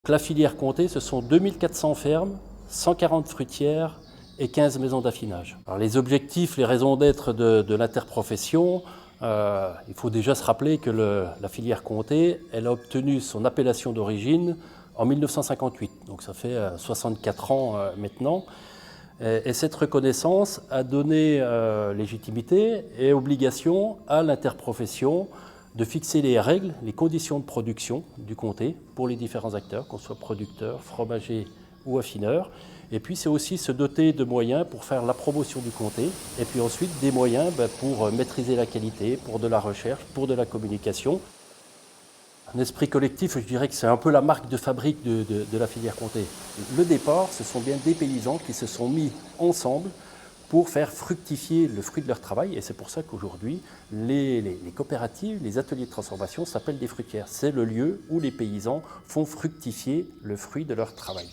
La filière Comté, ce sont 2400 fermes, 140 fruitières et 15 maisons d'affinage. Alors les objectifs, les raisons d'être de l'interprofession, il faut déjà se rappeler que la filière Comté, elle a obtenu son appellation d'origine en 1958, donc ça fait 64 ans maintenant. Et cette reconnaissance a donné légitimité et obligation à l'interprofession de fixer les règles, les conditions de production du comté pour les différents acteurs, qu'on soit producteurs, fromagers ou affineurs. Et puis c'est aussi se doter de moyens pour faire la promotion du comté, et puis ensuite des moyens pour maîtriser la qualité, pour de la recherche, pour de la communication. Un esprit collectif, je dirais que c'est un peu la marque de fabrique de la filière comté. Le départ, ce sont bien des paysans qui se sont mis ensemble pour faire fructifier le fruit de leur travail. Et c'est pour ça qu'aujourd'hui, les coopératives, les ateliers de transformation s'appellent des fruitières. C'est le lieu où les paysans font fructifier le fruit de leur travail.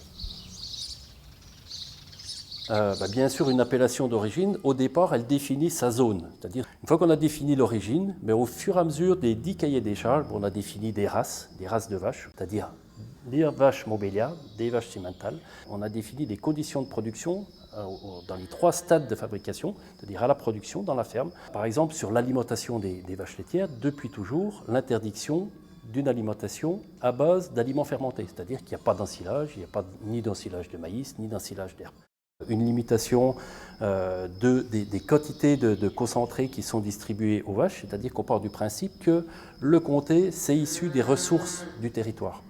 Bien sûr, une appellation d'origine, au départ, elle définit sa zone. C'est-à-dire, une fois qu'on a défini l'origine, au fur et à mesure des 10 cahiers des charges, on a défini des races de vaches, c'est-à-dire des vaches Mobelia, des vaches Simmental. On a défini des conditions de production dans les 3 stades de fabrication, c'est-à-dire à la production, dans la ferme. Par exemple, sur l'alimentation des vaches laitières, depuis toujours, l'interdiction d'une alimentation à base d'aliments fermentés, c'est-à-dire qu'il n'y a pas d'ensilage, il n'y a pas ni d'ensilage de maïs, ni d'ensilage d'herbe. Une limitation des quantités de concentrés qui sont distribués aux vaches, c'est-à-dire qu'on part du principe que le comté, c'est issu des ressources du territoire.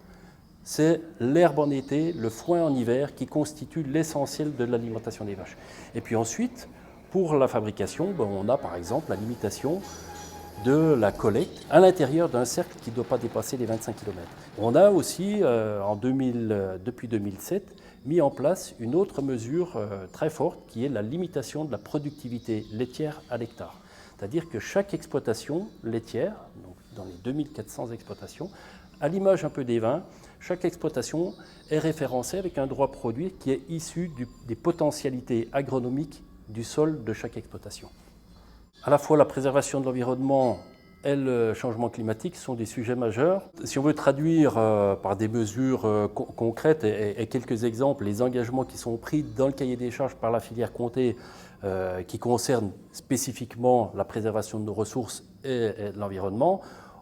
C'est l'herbe en été, le foin en hiver qui constitue l'essentiel de l'alimentation des vaches. Et puis ensuite, pour la fabrication, on a par exemple la limitation de la collecte à l'intérieur d'un cercle qui ne doit pas dépasser les 25 km. On a aussi, depuis 2007, mis en place une autre mesure très forte qui est la limitation de la productivité laitière à l'hectare. C'est-à-dire que chaque exploitation laitière, donc dans les 2400 exploitations, à l'image un peu des vins, chaque exploitation est référencée avec un droit produit qui est issu des potentialités agronomiques du sol de chaque exploitation. À la fois la préservation de l'environnement et le changement climatique sont des sujets majeurs. Si on veut traduire par des mesures concrètes et quelques exemples, les engagements qui sont pris dans le cahier des charges par la filière Comté qui concernent spécifiquement la préservation de nos ressources et de l'environnement,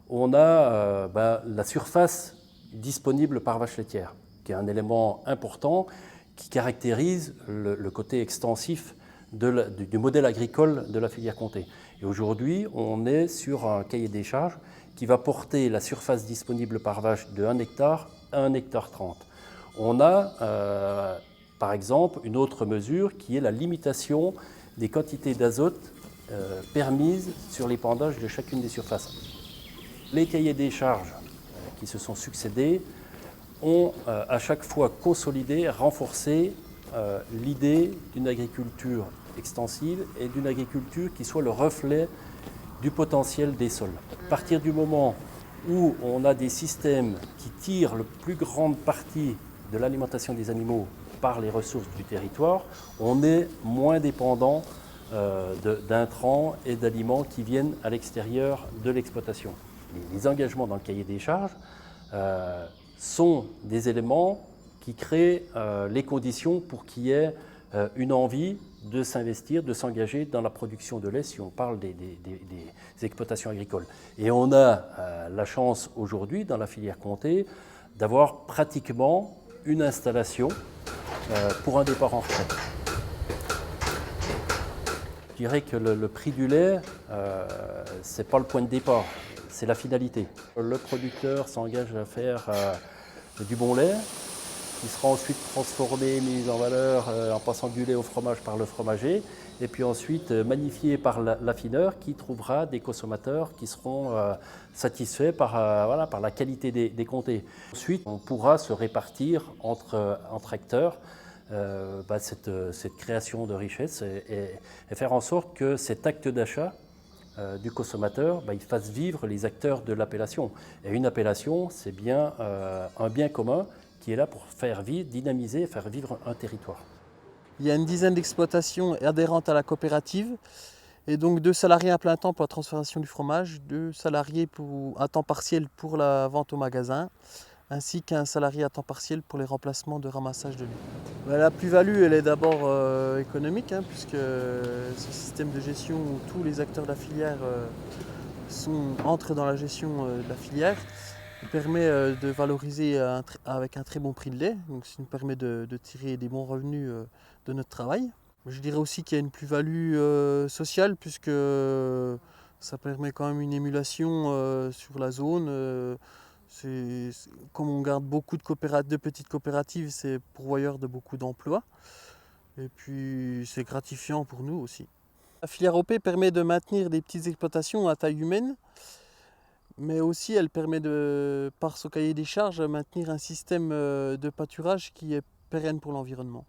on a la surface disponible par vache laitière, qui est un élément important qui caractérise le côté extensif du modèle agricole de la filière Comté. Et aujourd'hui, on est sur un cahier des charges qui va porter la surface disponible par vache de 1 hectare à 1 hectare 30. On a, par exemple, une autre mesure qui est la limitation des quantités d'azote permises sur l'épandage de chacune des surfaces. Les cahiers des charges qui se sont succédés ont à chaque fois consolidé, renforcé l'idée d'une agriculture extensive et d'une agriculture qui soit le reflet du potentiel des sols. À partir du moment où on a des systèmes qui tirent la plus grande partie de l'alimentation des animaux par les ressources du territoire, on est moins dépendant d'intrants et d'aliments qui viennent à l'extérieur de l'exploitation. Les engagements dans le cahier des charges sont des éléments qui créent les conditions pour qu'il y ait une envie de s'investir, de s'engager dans la production de lait si on parle des exploitations agricoles. Et on a la chance aujourd'hui dans la filière Comté d'avoir pratiquement une installation pour un départ en retraite. Je dirais que le prix du lait, ce n'est pas le point de départ, c'est la finalité. Le producteur s'engage à faire du bon lait, qui sera ensuite transformé, mis en valeur en passant du lait au fromage par le fromager, et puis ensuite magnifié par l'affineur qui trouvera des consommateurs qui seront satisfaits par la qualité des comtés. Ensuite, on pourra se répartir entre acteurs cette création de richesse et faire en sorte que cet acte d'achat du consommateur, il fasse vivre les acteurs de l'appellation. Et une appellation, c'est bien un bien commun qui est là pour faire vivre, dynamiser et faire vivre un territoire. Il y a une dizaine d'exploitations adhérentes à la coopérative et donc 2 salariés à plein temps pour la transformation du fromage, 2 salariés à temps partiel pour la vente au magasin, ainsi qu'un salarié à temps partiel pour les remplacements de ramassage de lait. La plus-value, elle est d'abord économique, puisque ce système de gestion où tous les acteurs de la filière entrent dans la gestion de la filière, permet de valoriser avec un très bon prix de lait, donc ça nous permet de tirer des bons revenus de notre travail. Je dirais aussi qu'il y a une plus-value sociale, puisque ça permet quand même une émulation sur la zone. Comme on garde beaucoup de petites coopératives, c'est pourvoyeur de beaucoup d'emplois. Et puis c'est gratifiant pour nous aussi. La filière OP permet de maintenir des petites exploitations à taille humaine, mais aussi elle permet par son cahier des charges, maintenir un système de pâturage qui est pérenne pour l'environnement.